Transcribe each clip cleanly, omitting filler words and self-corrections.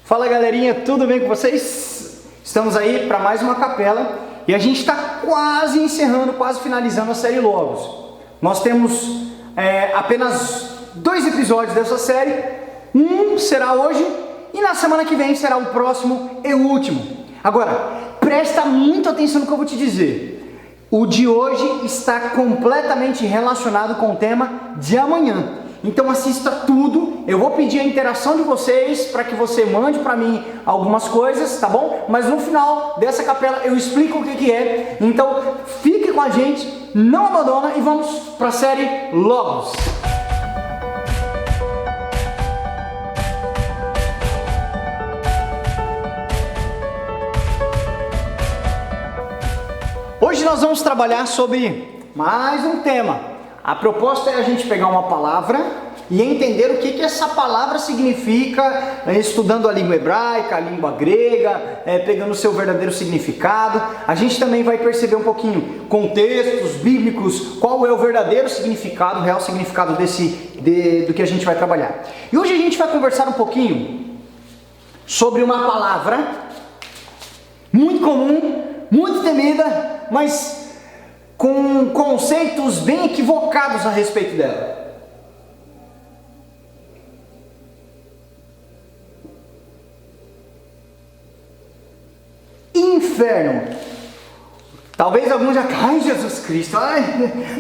Fala galerinha, tudo bem com vocês? Estamos aí para mais uma capela e a gente está quase encerrando, quase finalizando a série Logos. Nós temos apenas 2 episódios dessa série, um será hoje e na semana que vem será o próximo e o último. Agora, presta muita atenção no que eu vou te dizer. O de hoje está completamente relacionado com o tema de amanhã. Então assista tudo, eu vou pedir a interação de vocês para que você mande para mim algumas coisas, tá bom? Mas no final dessa capela eu explico o que é, então fique com a gente, não abandona e vamos para a série Logos. Hoje nós vamos trabalhar sobre mais um tema. A proposta é a gente pegar uma palavra e entender o que essa palavra significa, estudando a língua hebraica, a língua grega, pegando o seu verdadeiro significado. A gente também vai perceber um pouquinho contextos bíblicos, qual é o verdadeiro significado, o real significado do que a gente vai trabalhar. E hoje a gente vai conversar um pouquinho sobre uma palavra muito comum, muito temida, mas com conceitos bem equivocados a respeito dela. Inferno. Talvez alguns já ai Jesus Cristo,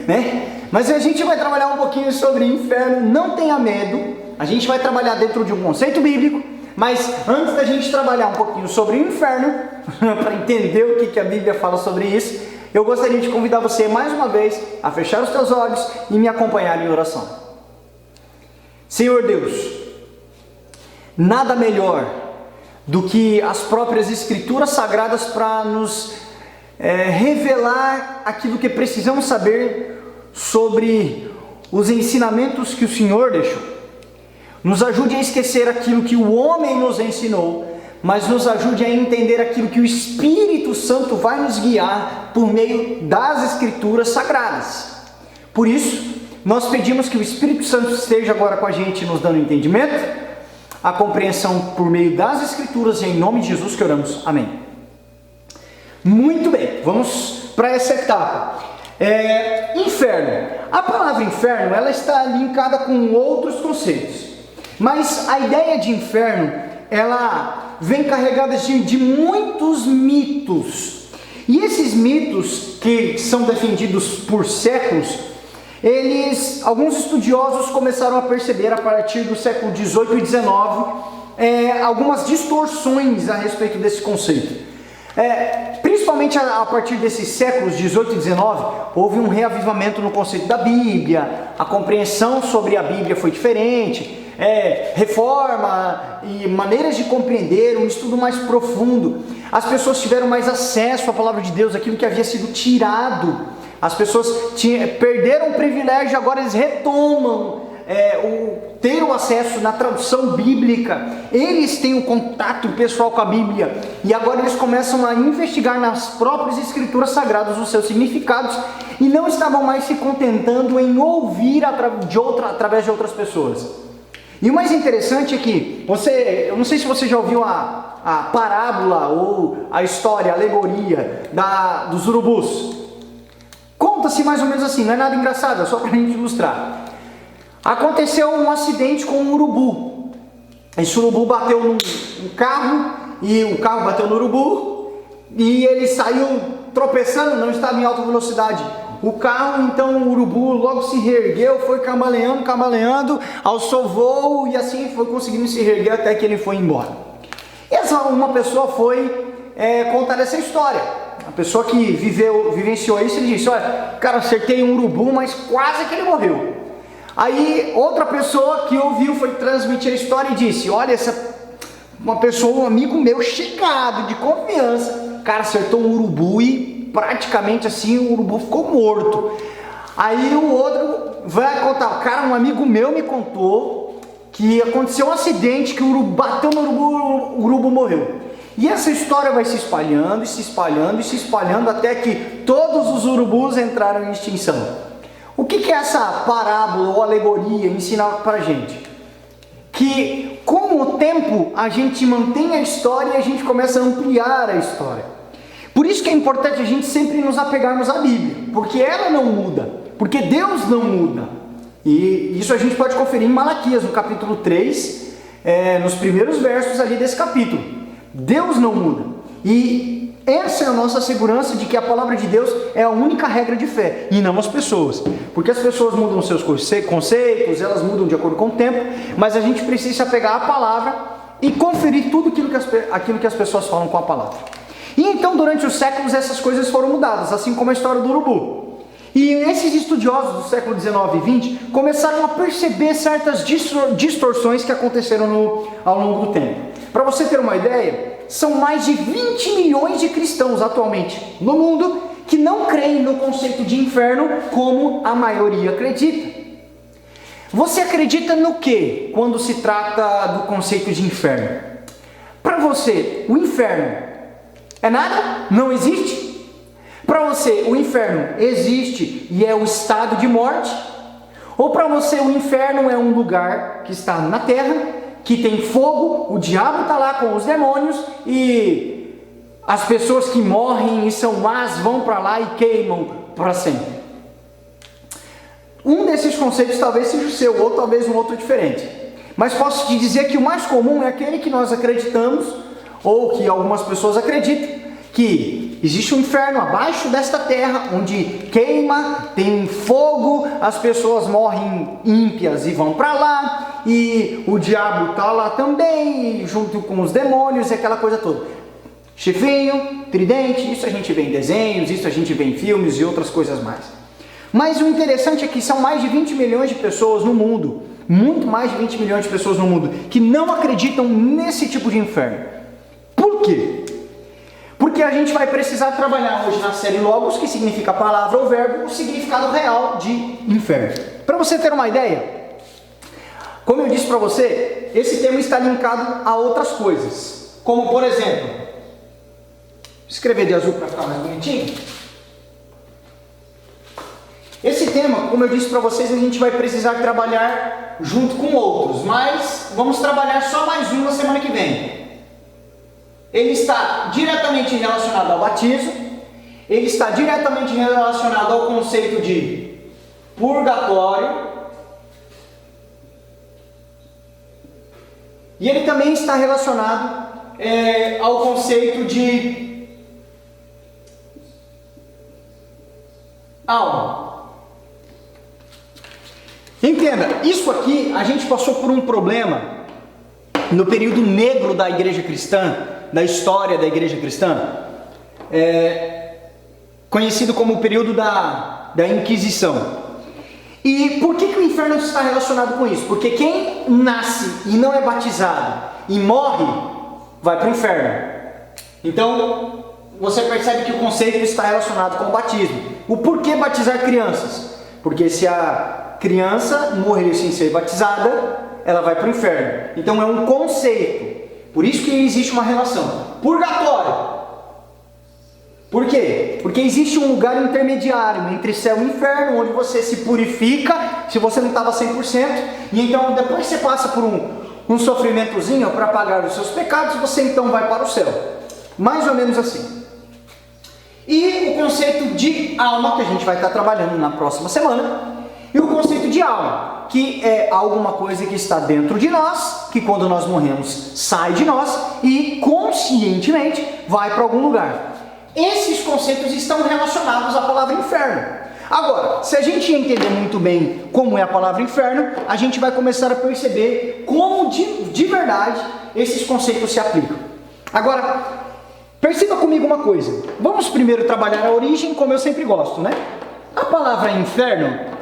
né? Mas a gente vai trabalhar um pouquinho sobre inferno, não tenha medo. A gente vai trabalhar dentro de um conceito bíblico, mas antes da gente trabalhar um pouquinho sobre o inferno, para entender o que a Bíblia fala sobre isso, eu gostaria de convidar você mais uma vez a fechar os teus olhos e me acompanhar em oração. Senhor Deus, nada melhor do que as próprias Escrituras Sagradas para nos revelar aquilo que precisamos saber sobre os ensinamentos que o Senhor deixou. Nos ajude a esquecer aquilo que o homem nos ensinou, mas nos ajude a entender aquilo que o Espírito Santo vai nos guiar por meio das Escrituras Sagradas. Por isso, nós pedimos que o Espírito Santo esteja agora com a gente, nos dando entendimento, a compreensão por meio das Escrituras, e em nome de Jesus que oramos. Amém. Muito bem, vamos para essa etapa. Inferno. A palavra inferno, ela está linkada com outros conceitos, mas a ideia de inferno, ela vem carregada de muitos mitos. E esses mitos, que são defendidos por séculos, alguns estudiosos começaram a perceber a partir do século XVIII e XIX algumas distorções a respeito desse conceito. Principalmente a partir desses séculos XVIII e XIX, houve um reavivamento no conceito da Bíblia, a compreensão sobre a Bíblia foi diferente, reforma e maneiras de compreender, um estudo mais profundo. As pessoas tiveram mais acesso à palavra de Deus, aquilo que havia sido tirado. As pessoas perderam o privilégio, agora eles retomam ter o acesso na tradução bíblica. Eles têm um contato pessoal com a Bíblia e agora eles começam a investigar nas próprias Escrituras Sagradas os seus significados e não estavam mais se contentando em ouvir através de outras pessoas. E o mais interessante é que eu não sei se você já ouviu a parábola ou a história, a alegoria dos urubus. Conta-se mais ou menos assim, não é nada engraçado, é só para a gente ilustrar. Aconteceu um acidente com um urubu. Esse urubu bateu num carro e o carro bateu no urubu e ele saiu tropeçando, não estava em alta velocidade. O carro, então o urubu logo se reergueu, foi cambaleando, alçou voo e assim foi conseguindo se reerguer até que ele foi embora. Uma pessoa foi contar essa história. A pessoa que vivenciou isso, ele disse: olha, cara, acertei um urubu, mas quase que ele morreu. Aí outra pessoa que ouviu foi transmitir a história e disse: olha, uma pessoa, um amigo meu chegado, de confiança, cara, acertou um urubu e praticamente assim o urubu ficou morto. Aí o outro vai contar: cara, um amigo meu me contou que aconteceu um acidente, que o urubu bateu no urubu, o urubu morreu. E essa história vai se espalhando e se espalhando e se espalhando até que todos os urubus entraram em extinção. O que essa parábola ou alegoria ensina pra gente? que com o tempo a gente mantém a história e a gente começa a ampliar a história. Por isso que é importante a gente sempre nos apegarmos à Bíblia, porque ela não muda, porque Deus não muda. E isso a gente pode conferir em Malaquias, no capítulo 3, nos primeiros versos ali desse capítulo. Deus não muda. E essa é a nossa segurança de que a palavra de Deus é a única regra de fé, e não as pessoas. Porque as pessoas mudam seus conceitos, elas mudam de acordo com o tempo, mas a gente precisa se apegar à palavra e conferir tudo aquilo que as pessoas falam com a palavra. E então, durante os séculos, essas coisas foram mudadas, assim como a história do urubu. E esses estudiosos do século 19 e 20 começaram a perceber certas distorções que aconteceram ao longo do tempo. Para você ter uma ideia, são mais de 20 milhões de cristãos atualmente no mundo que não creem no conceito de inferno como a maioria acredita. Você acredita no que quando se trata do conceito de inferno? Para você, o inferno é nada? Não existe? Para você, o inferno existe e é o estado de morte? Ou para você, o inferno é um lugar que está na terra, que tem fogo, o diabo está lá com os demônios e as pessoas que morrem e são más vão para lá e queimam para sempre? Um desses conceitos talvez seja o seu, ou talvez um outro diferente. Mas posso te dizer que o mais comum é aquele que nós acreditamos, ou que algumas pessoas acreditam, que existe um inferno abaixo desta terra, onde queima, tem fogo, as pessoas morrem ímpias e vão para lá, e o diabo está lá também, junto com os demônios e aquela coisa toda. Chifrinho, tridente, isso a gente vê em desenhos, isso a gente vê em filmes e outras coisas mais. Mas o interessante é que são mais de 20 milhões de pessoas no mundo, muito mais de 20 milhões de pessoas no mundo, que não acreditam nesse tipo de inferno. Por quê? Porque a gente vai precisar trabalhar hoje na série Logos, que significa palavra ou verbo, o significado real de inferno. Para você ter uma ideia, como eu disse para você, esse tema está linkado a outras coisas. Como por exemplo, escrever de azul para ficar mais bonitinho. Esse tema, como eu disse para vocês, a gente vai precisar trabalhar junto com outros, mas vamos trabalhar só mais um na semana que vem. Ele está diretamente relacionado ao batismo, ele está diretamente relacionado ao conceito de purgatório, e ele também está relacionado ao conceito de alma. Entenda, isso aqui a gente passou por um problema no período negro da igreja cristã, da história da igreja cristã, conhecido como o período da Inquisição. E por que o inferno está relacionado com isso? Porque quem nasce e não é batizado e morre, vai para o inferno. Então, você percebe que o conceito está relacionado com o batismo. O porquê batizar crianças? Porque se a criança morrer sem ser batizada, ela vai para o inferno. Então é um conceito. Por isso que existe uma relação. Purgatório. Por quê? Porque existe um lugar intermediário entre céu e inferno, onde você se purifica, se você não estava 100%, e então depois você passa por um sofrimentozinho para pagar os seus pecados, você então vai para o céu. Mais ou menos assim. E o conceito de alma, que a gente vai estar trabalhando na próxima semana, e o conceito de alma, que é alguma coisa que está dentro de nós, que quando nós morremos sai de nós e conscientemente vai para algum lugar. Esses conceitos estão relacionados à palavra inferno. Agora, se a gente entender muito bem como é a palavra inferno, a gente vai começar a perceber como de verdade esses conceitos se aplicam. Agora, perceba comigo uma coisa. Vamos primeiro trabalhar a origem, como eu sempre gosto, né? A palavra inferno,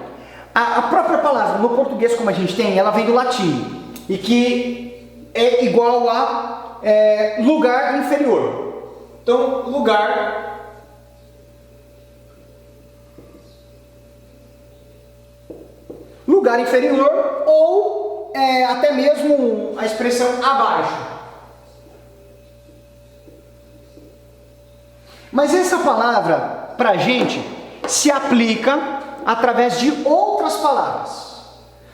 a própria palavra no português como a gente tem, ela vem do latim, e que é igual a lugar inferior. Então, lugar inferior, ou até mesmo a expressão abaixo. Mas essa palavra, para a gente, se aplica através de outras palavras.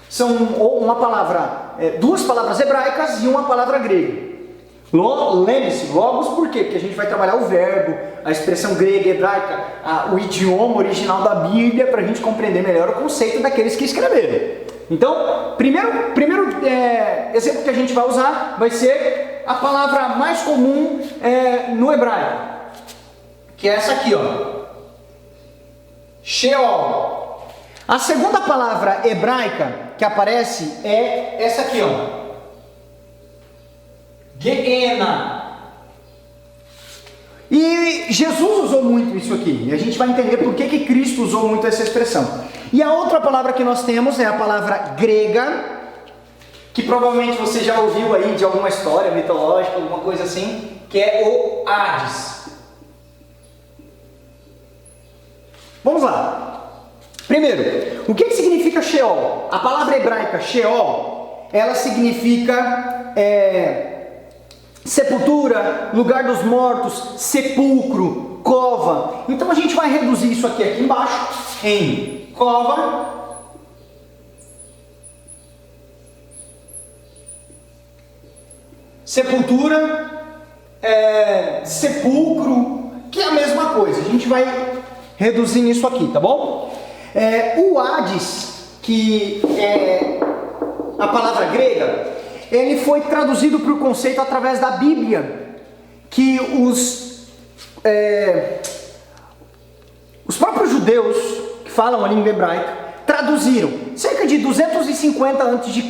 São uma palavra duas palavras hebraicas e uma palavra grega. Lembre-se, logos por quê? Porque a gente vai trabalhar o verbo, a expressão grega, hebraica, o idioma original da Bíblia, para a gente compreender melhor o conceito daqueles que escreveram. Então, primeiro exemplo que a gente vai usar vai ser a palavra mais comum no hebraico, que é essa aqui, ó, Sheol. A segunda palavra hebraica que aparece é essa aqui, ó, Geena. E Jesus usou muito isso aqui, e a gente vai entender por que Cristo usou muito essa expressão. E a outra palavra que nós temos é a palavra grega, que provavelmente você já ouviu aí de alguma história mitológica, alguma coisa assim, que é o Hades. Vamos lá. Primeiro, o que significa Sheol? A palavra hebraica Sheol, ela significa sepultura, lugar dos mortos, sepulcro, cova. Então a gente vai reduzir isso aqui embaixo em cova, sepultura, sepulcro, que é a mesma coisa. A gente vai reduzir nisso aqui, tá bom? O Hades, que é a palavra grega, ele foi traduzido para o conceito através da Bíblia, que os próprios judeus que falam a língua hebraica traduziram cerca de 250 a.C.,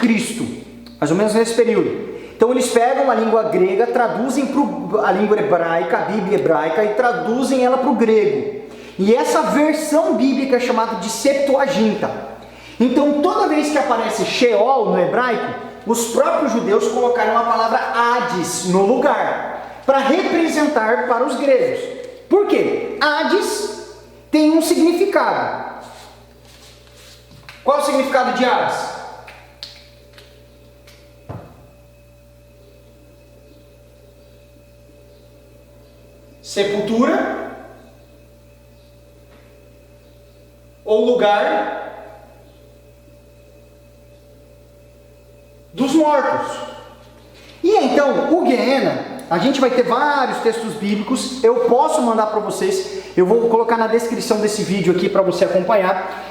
mais ou menos nesse período. Então eles pegam a língua grega, traduzem para a língua hebraica, a Bíblia hebraica, e traduzem ela para o grego. E essa versão bíblica é chamada de Septuaginta. Então toda vez que aparece Sheol no hebraico, os próprios judeus colocaram a palavra Hades no lugar, para representar para os gregos. Por quê? Hades tem um significado. Qual é o significado de Hades? Sepultura ou lugar dos mortos. E então, o Geena, a gente vai ter vários textos bíblicos, eu posso mandar para vocês, eu vou colocar na descrição desse vídeo aqui para você acompanhar.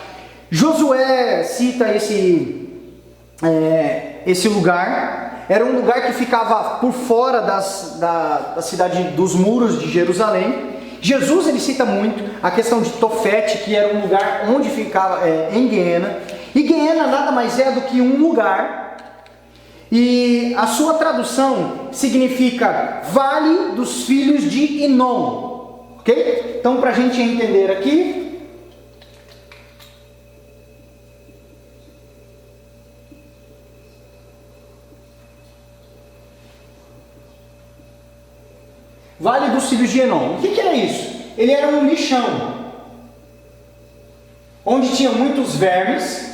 Josué cita esse lugar, era um lugar que ficava por fora da cidade, dos muros de Jerusalém. Jesus ele cita muito a questão de Tofete, que era um lugar onde ficava em Geena, e Geena nada mais é do que um lugar. E a sua tradução significa Vale dos Filhos de Inom, ok? Então, para a gente entender aqui, Vale dos Filhos de Inom. O que era isso? Ele era um lixão, onde tinha muitos vermes,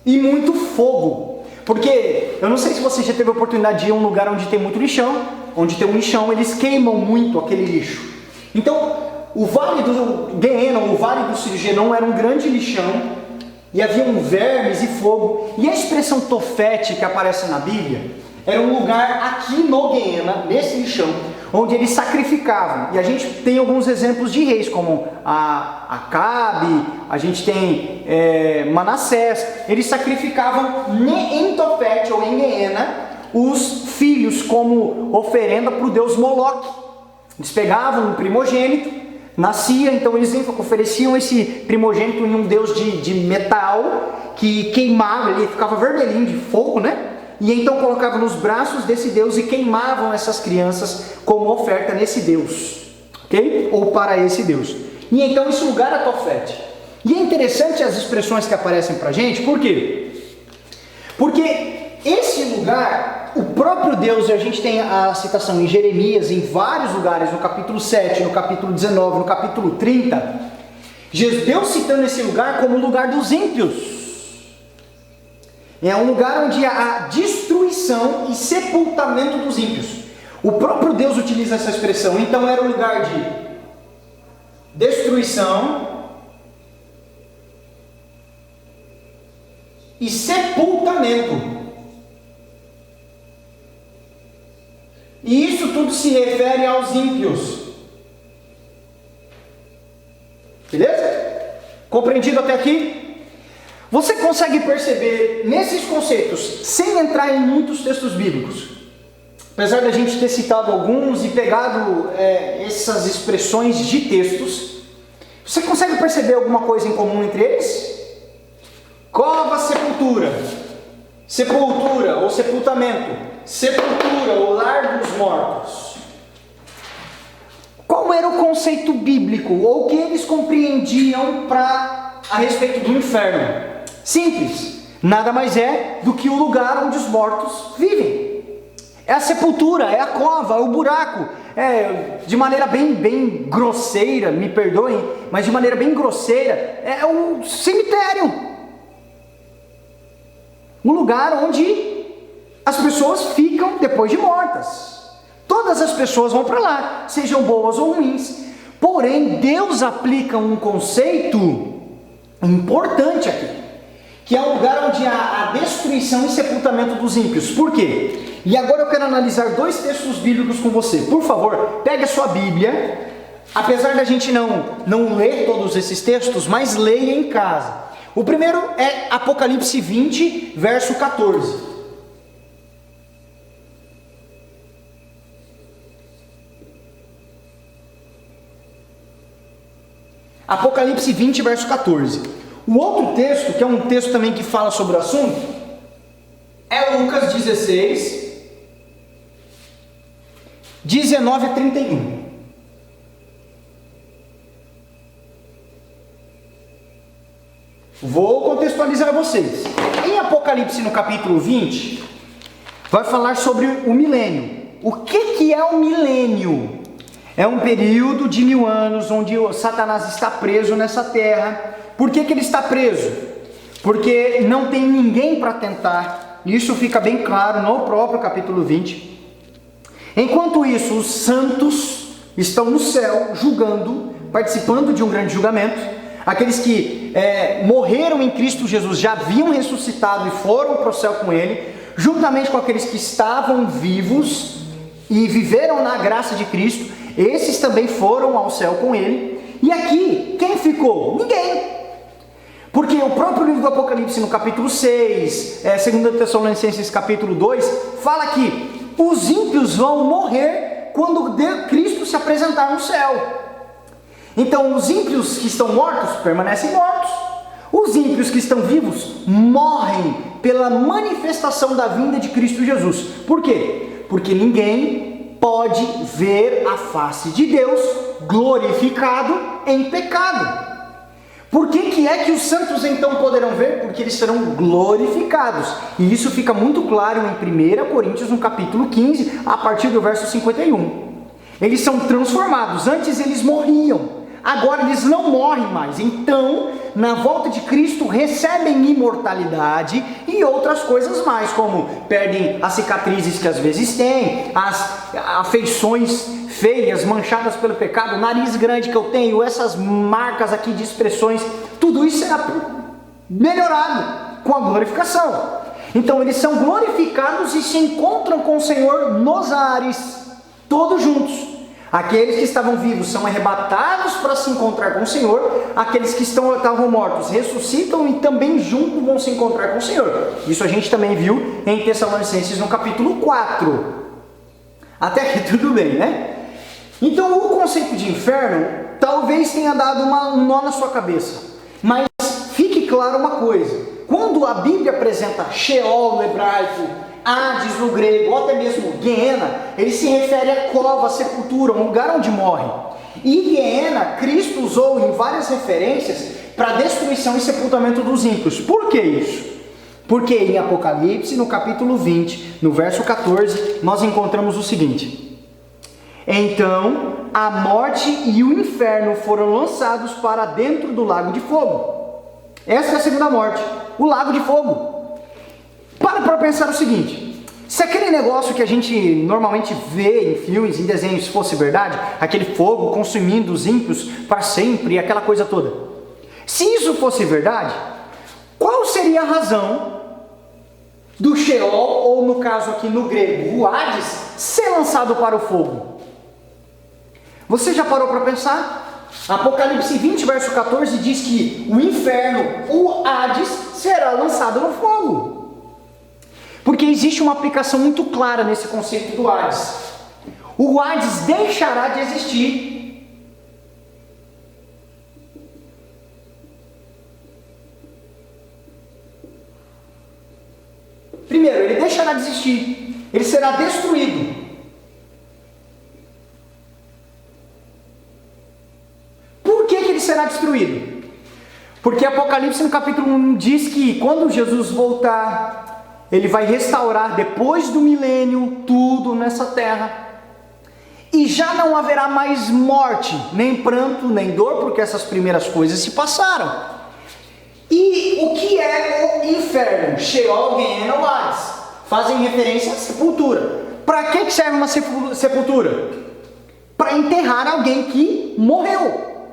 e muito fogo, porque eu não sei se você já teve a oportunidade de ir a um lugar onde tem muito lixão, onde tem um lixão, eles queimam muito aquele lixo. Então, o Vale do Geena, o Vale do Filhos de Inom, era um grande lixão, e havia vermes e fogo, e a expressão Tofete que aparece na Bíblia, era um lugar aqui no Geena, nesse lixão, onde eles sacrificavam. E a gente tem alguns exemplos de reis, como Acabe, a gente tem Manassés. Eles sacrificavam em Tofete ou em Geena os filhos como oferenda para o deus Moloque. Eles pegavam um primogênito, nascia, então eles ofereciam esse primogênito em um deus de metal que queimava, ele ficava vermelhinho de fogo, né? E então colocavam nos braços desse Deus e queimavam essas crianças como oferta nesse Deus, ok? Ou para esse Deus. E então esse lugar é Tofete. E é interessante as expressões que aparecem para a gente, por quê? Porque esse lugar, o próprio Deus, e a gente tem a citação em Jeremias, em vários lugares, no capítulo 7, no capítulo 19, no capítulo 30, Deus citando esse lugar como o lugar dos ímpios. É um lugar onde há destruição e sepultamento dos ímpios. O próprio Deus utiliza essa expressão. Então era um lugar destruição e sepultamento. E isso tudo se refere aos ímpios. Beleza? Compreendido até aqui? Você consegue perceber nesses conceitos, sem entrar em muitos textos bíblicos, apesar da gente ter citado alguns e pegado essas expressões de textos, você consegue perceber alguma coisa em comum entre eles? Cova, sepultura. Sepultura ou sepultamento. Sepultura ou lar dos mortos. Qual era o conceito bíblico ou o que eles compreendiam a respeito do inferno? Simples, nada mais é do que o lugar onde os mortos vivem. É a sepultura, é a cova, é o buraco. De maneira bem grosseira, me perdoem, mas de maneira bem grosseira, é o cemitério. Um lugar onde as pessoas ficam depois de mortas. Todas as pessoas vão para lá, sejam boas ou ruins. Porém, Deus aplica um conceito importante aqui, que é o lugar onde há a destruição e sepultamento dos ímpios. Por quê? E agora eu quero analisar dois textos bíblicos com você. Por favor, pegue a sua Bíblia. Apesar da gente não ler todos esses textos, mas leia em casa. O primeiro é Apocalipse 20, verso 14. Apocalipse 20, verso 14. O outro texto, que é um texto também que fala sobre o assunto, é Lucas 16, 19 a 31. Vou contextualizar vocês. Em Apocalipse, no capítulo 20, vai falar sobre o milênio. O que é o milênio? É um período de 1000 anos onde Satanás está preso nessa terra. Por que ele está preso? Porque não tem ninguém para tentar. Isso fica bem claro no próprio capítulo 20. Enquanto isso, os santos estão no céu julgando, participando de um grande julgamento. Aqueles que morreram em Cristo Jesus já haviam ressuscitado e foram para o céu com Ele, juntamente com aqueles que estavam vivos e viveram na graça de Cristo, esses também foram ao céu com Ele. E aqui, quem ficou? Ninguém. Porque o próprio livro do Apocalipse, no capítulo 6, 2 Tessalonicenses capítulo 2, fala que os ímpios vão morrer quando Cristo se apresentar no céu. Então, os ímpios que estão mortos permanecem mortos. Os ímpios que estão vivos morrem pela manifestação da vinda de Cristo Jesus. Por quê? Porque ninguém pode ver a face de Deus glorificado em pecado. Por que é que os santos então poderão ver? Porque eles serão glorificados. E isso fica muito claro em 1 Coríntios, no capítulo 15, a partir do verso 51. Eles são transformados. Antes eles morriam. Agora eles não morrem mais. Então, na volta de Cristo, recebem imortalidade e outras coisas mais, como perdem as cicatrizes que às vezes têm, as afeições feias, manchadas pelo pecado, o nariz grande que eu tenho, essas marcas aqui de expressões, tudo isso será melhorado com a glorificação. Então eles são glorificados e se encontram com o Senhor nos ares, todos juntos. Aqueles que estavam vivos são arrebatados para se encontrar com o Senhor. Aqueles que estavam mortos ressuscitam e também juntos vão se encontrar com o Senhor. Isso a gente também viu em Tessalonicenses no capítulo 4. Até aqui tudo bem, né? Então o conceito de inferno talvez tenha dado um nó na sua cabeça. Mas fique claro uma coisa. Quando a Bíblia apresenta Sheol no hebraico, Hades no grego, ou até mesmo Guiena, ele se refere a cova, a sepultura, um lugar onde morre. E Guiena, Cristo usou em várias referências para a destruição e sepultamento dos ímpios. Por que isso? Porque em Apocalipse, no capítulo 20, no verso 14, nós encontramos o seguinte: então a morte e o inferno foram lançados para dentro do lago de fogo. Essa é a segunda morte, o lago de fogo. Para pensar o seguinte: Se aquele negócio que a gente normalmente vê em filmes, em desenhos, fosse verdade, aquele fogo consumindo os ímpios para sempre, aquela coisa toda. Se isso fosse verdade, qual seria a razão do Sheol, ou no caso aqui no grego, o Hades, ser lançado para o fogo? Você já parou para pensar? Apocalipse 20, verso 14 diz que o inferno, o Hades, será lançado no fogo. Porque existe uma aplicação muito clara nesse conceito do Hades. O Hades deixará de existir. Primeiro, ele deixará de existir. Ele será destruído. Por que ele será destruído? Porque Apocalipse no capítulo 1 diz que quando Jesus voltar, ele vai restaurar depois do milênio tudo nessa terra. E já não haverá mais morte, nem pranto, nem dor, porque essas primeiras coisas se passaram. E o que é o inferno? Sheol, Gehenna, Hades. Fazem referência à sepultura. Para que serve uma sepultura? Para enterrar alguém que morreu.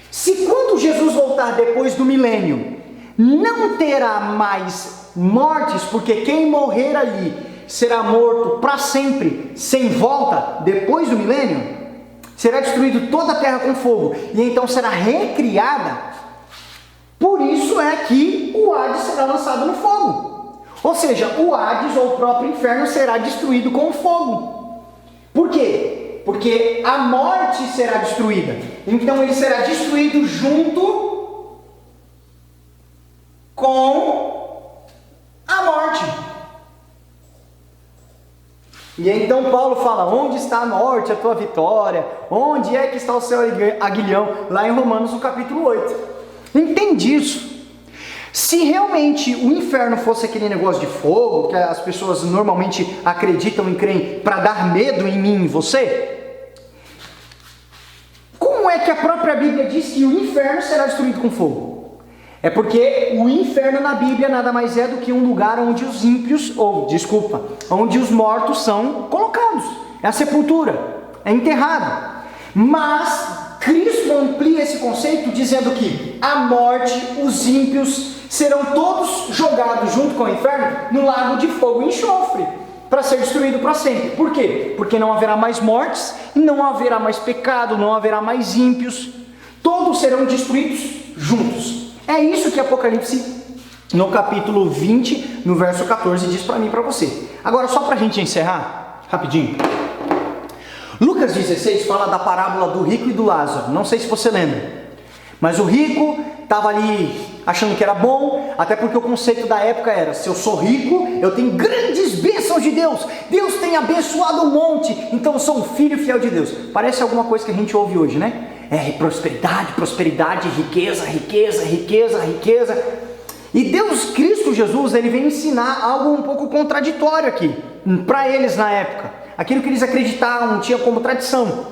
Se quando Jesus voltar depois do milênio, não terá mais mortes, porque quem morrer ali será morto para sempre, sem volta, depois do milênio, será destruído toda a terra com fogo, e então será recriada. Por isso é que o Hades será lançado no fogo. Ou seja, o Hades, ou o próprio inferno, será destruído com o fogo. Por quê? Porque a morte será destruída. Então ele será destruído junto com a morte. E então Paulo fala: onde está a morte, a tua vitória? Onde é que está o seu aguilhão? Lá em Romanos, no capítulo 8. Entende isso? Se realmente o inferno fosse aquele negócio de fogo, que as pessoas normalmente acreditam e creem para dar medo em mim e em você, como é que a própria Bíblia diz que o inferno será destruído com fogo? É porque o inferno na Bíblia nada mais é do que um lugar onde os ímpios, onde os mortos são colocados. É a sepultura, é enterrado. Mas Cristo amplia esse conceito dizendo que a morte, os ímpios, serão todos jogados junto com o inferno no lago de fogo e enxofre, para ser destruído para sempre. Por quê? Porque não haverá mais mortes, não haverá mais pecado, não haverá mais ímpios. Todos serão destruídos juntos. É isso que Apocalipse, no capítulo 20, no verso 14, diz para mim e para você. Agora, só para a gente encerrar, rapidinho. Lucas 16 fala da parábola do rico e do Lázaro. Não sei se você lembra. Mas o rico estava ali achando que era bom, até porque o conceito da época era: se eu sou rico, eu tenho grandes bênçãos de Deus. Deus tem abençoado um monte, então eu sou um filho fiel de Deus. Parece alguma coisa que a gente ouve hoje, né? É prosperidade, prosperidade, riqueza, riqueza, riqueza, riqueza. E Deus, Cristo Jesus, ele vem ensinar algo um pouco contraditório aqui, para eles na época. Aquilo que eles acreditavam, tinha como tradição.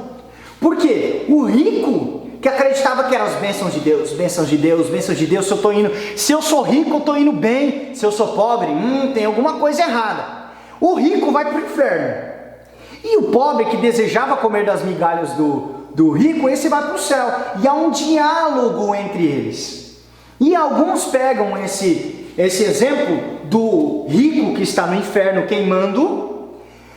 Por quê? O rico, que acreditava que eram as bênçãos de Deus, bênçãos de Deus, bênçãos de Deus, se eu sou rico, eu estou indo bem. Se eu sou pobre, tem alguma coisa errada. O rico vai para o inferno. E o pobre, que desejava comer das migalhas do rico, esse vai para o céu. E há um diálogo entre eles. E alguns pegam esse exemplo do rico que está no inferno queimando,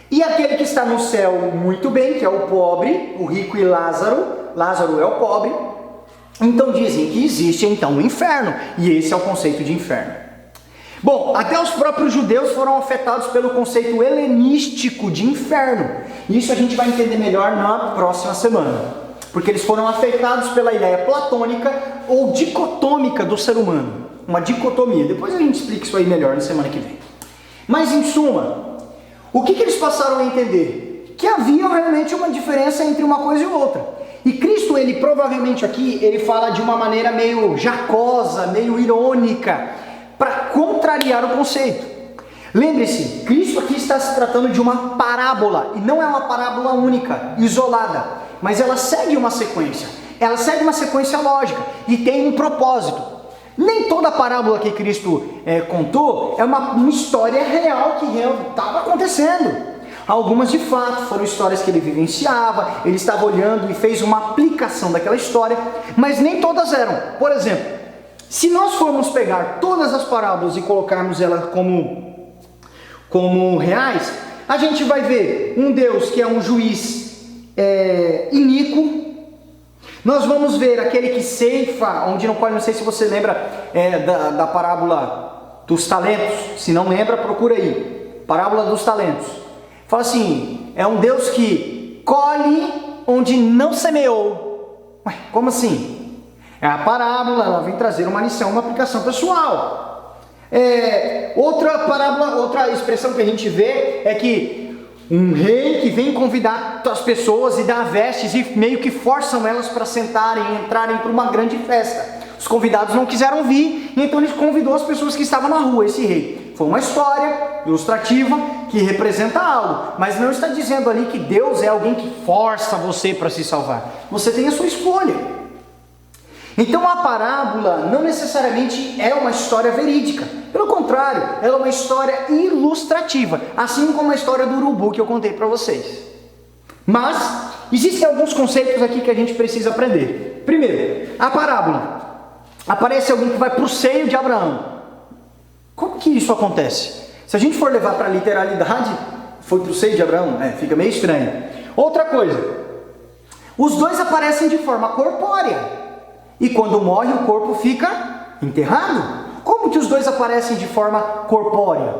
e aquele que está no céu muito bem, que é o pobre, o rico e Lázaro. Lázaro é o pobre. Então dizem que existe então o inferno, e esse é o conceito de inferno. Bom, até os próprios judeus foram afetados pelo conceito helenístico de inferno. Isso a gente vai entender melhor na próxima semana, porque eles foram afetados pela ideia platônica ou dicotômica do ser humano. Uma dicotomia. Depois a gente explica isso aí melhor na semana que vem. Mas em suma, o que eles passaram a entender? Que havia realmente uma diferença entre uma coisa e outra. E Cristo, ele provavelmente aqui, ele fala de uma maneira meio jacosa, meio irônica, para contrariar o conceito. Lembre-se, Cristo aqui está se tratando de uma parábola, e não é uma parábola única, isolada, mas ela segue uma sequência. Ela segue uma sequência lógica e tem um propósito. Nem toda a parábola que Cristo contou é uma história real que estava acontecendo. Algumas de fato foram histórias que ele vivenciava, ele estava olhando e fez uma aplicação daquela história, mas nem todas eram. Por exemplo, se nós formos pegar todas as parábolas e colocarmos elas como reais, a gente vai ver um Deus que é um juiz iníquo. Nós vamos ver aquele que ceifa, onde não sei se você lembra da parábola dos talentos. Se não lembra, procura aí, parábola dos talentos. Fala assim, é um Deus que colhe onde não semeou. Ué, como assim? A parábola, ela vem trazer uma lição, uma aplicação pessoal. Outra parábola, outra expressão que a gente vê é que um rei que vem convidar as pessoas e dá vestes e meio que forçam elas para sentarem e entrarem para uma grande festa. Os convidados não quiseram vir, então ele convidou as pessoas que estavam na rua, esse rei. Foi uma história ilustrativa que representa algo, mas não está dizendo ali que Deus é alguém que força você para se salvar. Você tem a sua escolha. Então a parábola não necessariamente é uma história verídica. Pelo contrário, ela é uma história ilustrativa, assim como a história do urubu que eu contei para vocês. Mas existem alguns conceitos aqui que a gente precisa aprender. Primeiro, a parábola. Aparece alguém que vai para o seio de Abraão. Como que isso acontece? Se a gente for levar para a literalidade, foi para o seio de Abraão, fica meio estranho. Outra coisa, os dois aparecem de forma corpórea. E quando morre, o corpo fica enterrado. Como que os dois aparecem de forma corpórea?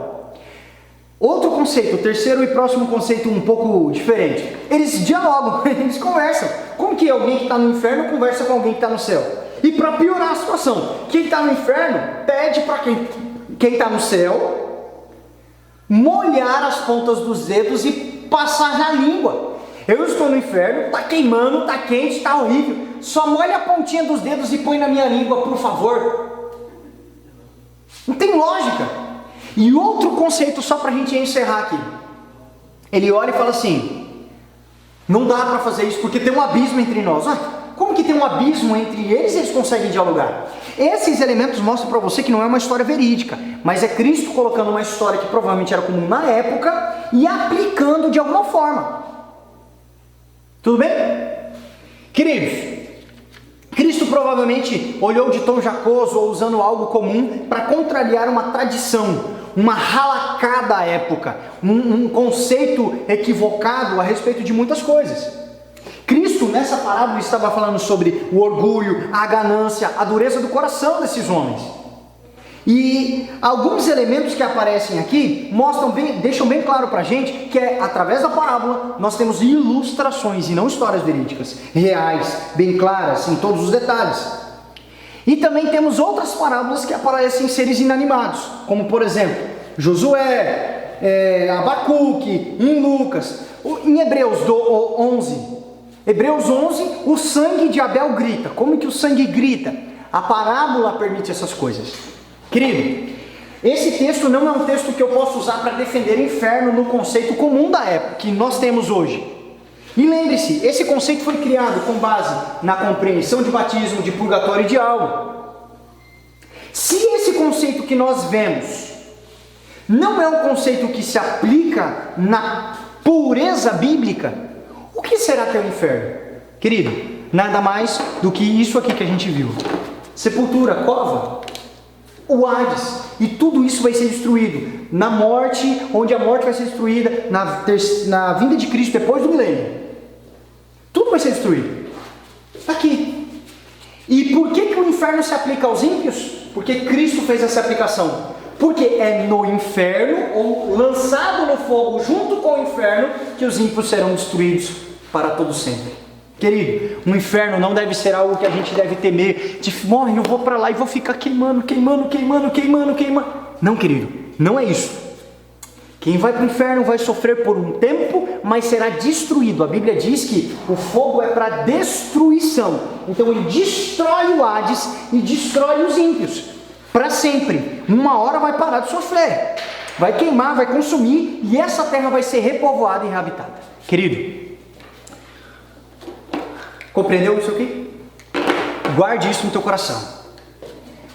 Outro conceito, o terceiro e próximo conceito um pouco diferente. Eles dialogam, eles conversam. Como que alguém que está no inferno conversa com alguém que está no céu? E para piorar a situação, quem está no inferno pede para quem está no céu molhar as pontas dos dedos e passar na língua. Eu estou no inferno, está queimando, está quente, está horrível. Só molha a pontinha dos dedos e põe na minha língua, por favor. Não tem lógica. E outro conceito, só para a gente encerrar aqui. Ele olha e fala assim, não dá para fazer isso porque tem um abismo entre nós. Como que tem um abismo entre eles e eles conseguem dialogar? Esses elementos mostram para você que não é uma história verídica, mas é Cristo colocando uma história que provavelmente era comum na época e aplicando de alguma forma. Tudo bem? Queridos, Cristo provavelmente olhou de tom jacoso ou usando algo comum para contrariar uma tradição, uma halakha da época, um conceito equivocado a respeito de muitas coisas. Cristo nessa parábola estava falando sobre o orgulho, a ganância, a dureza do coração desses homens. E alguns elementos que aparecem aqui deixam bem claro para a gente que através da parábola nós temos ilustrações e não histórias verídicas, reais, bem claras em todos os detalhes. E também temos outras parábolas que aparecem seres inanimados, como por exemplo Josué, Abacuque, em Lucas, em Hebreus 11. Hebreus 11, o sangue de Abel grita. Como que o sangue grita? A parábola permite essas coisas. Querido, esse texto não é um texto que eu posso usar para defender o inferno no conceito comum da época, que nós temos hoje. E lembre-se, esse conceito foi criado com base na compreensão de batismo, de purgatório e de algo. Se esse conceito que nós vemos não é um conceito que se aplica na pureza bíblica, o que será que é o inferno? Querido, nada mais do que isso aqui que a gente viu. Sepultura, cova, o Hades. E tudo isso vai ser destruído na morte, onde a morte vai ser destruída, na vinda de Cristo depois do milênio. Tudo vai ser destruído. Está aqui. E por que o inferno se aplica aos ímpios? Porque Cristo fez essa aplicação. Porque é no inferno, ou lançado no fogo junto com o inferno, que os ímpios serão destruídos para todo sempre. Querido, o inferno não deve ser algo que a gente deve temer, morre, eu vou para lá e vou ficar queimando. Não, querido, não é isso. Quem vai para o inferno vai sofrer por um tempo, mas será destruído. A Bíblia diz que o fogo é para destruição. Então ele destrói o Hades e destrói os ímpios. Para sempre. Uma hora vai parar de sofrer. Vai queimar, vai consumir. E essa terra vai ser repovoada e reabitada. Querido, compreendeu isso aqui? Guarde isso no teu coração.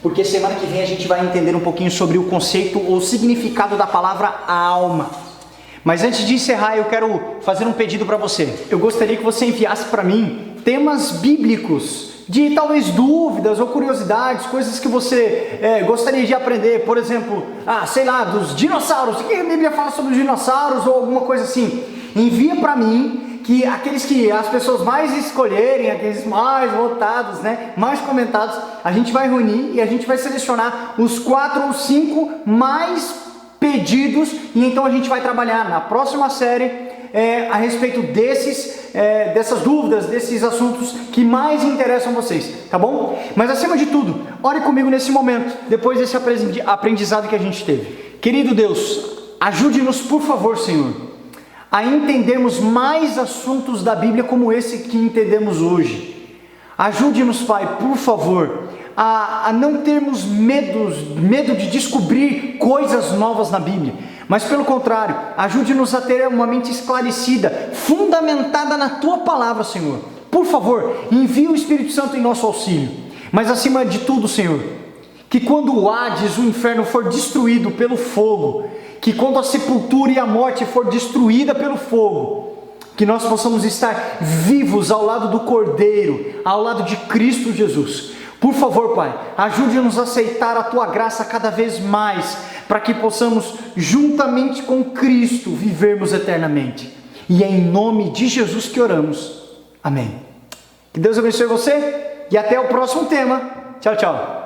porque semana que vem a gente vai entender um pouquinho sobre o conceito ou significado da palavra alma. Mas antes de encerrar, eu quero fazer um pedido para você. Eu gostaria que você enviasse para mim temas bíblicos, de talvez dúvidas ou curiosidades, coisas que você gostaria de aprender. Por exemplo, sei lá, dos dinossauros. O que a Bíblia fala sobre os dinossauros ou alguma coisa assim? Envia para mim, que aqueles que as pessoas mais escolherem, aqueles mais votados, né, mais comentados, a gente vai reunir e a gente vai selecionar os 4 ou 5 mais pedidos, e então a gente vai trabalhar na próxima série a respeito dessas dúvidas, desses assuntos que mais interessam vocês, tá bom? Mas acima de tudo, ore comigo nesse momento, depois desse aprendizado que a gente teve. Querido Deus, ajude-nos, por favor, Senhor, a entendermos mais assuntos da Bíblia como esse que entendemos hoje. Ajude-nos, Pai, por favor, a não termos medo de descobrir coisas novas na Bíblia, mas pelo contrário, ajude-nos a ter uma mente esclarecida, fundamentada na Tua Palavra, Senhor. Por favor, envie o Espírito Santo em nosso auxílio, mas acima de tudo, Senhor, que quando o Hades, o inferno, for destruído pelo fogo, que quando a sepultura e a morte for destruída pelo fogo, que nós possamos estar vivos ao lado do Cordeiro, ao lado de Cristo Jesus. Por favor, Pai, ajude-nos a aceitar a Tua graça cada vez mais, para que possamos, juntamente com Cristo, vivermos eternamente. E é em nome de Jesus que oramos. Amém. Que Deus abençoe você e até o próximo tema. Tchau, tchau.